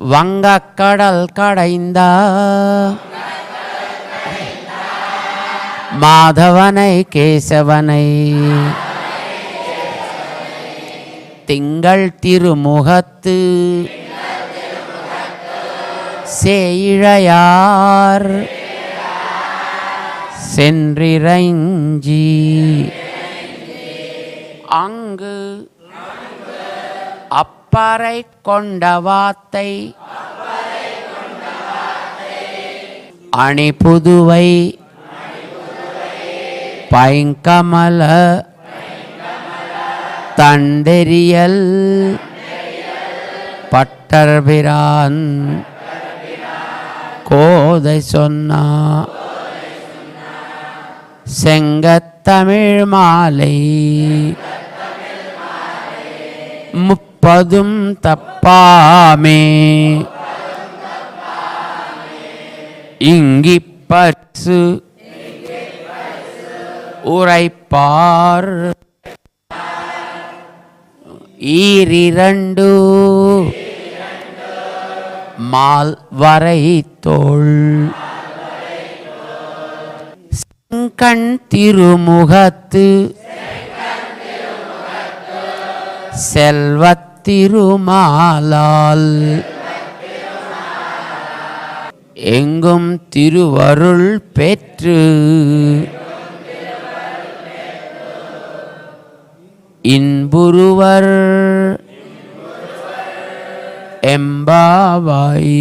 வங்கக்கடல் கடைந்த மாதவனை கேசவனை திங்கள் திருமுகத்து சேயிழையார் சென்றிரஞ்சி அங்கு அப்பறை கொண்ட வாத்தை அணிபுதுவை பைங்கமல தண்டெரியல் பட்டர்பிரான் கோதை சொன்னா செங்கத்தமிழ் மாலை முப்பதும் தப்பாமே இங்கிப்பரிசு உரைப்பார் ஈரிரண்டு மால் வரை தோள் செங்கண் திருமுகத்து செல்வத்திருமாலால் எங்கும் திருவருள் பெற்று இன்புருவர் எம்பாவாய்.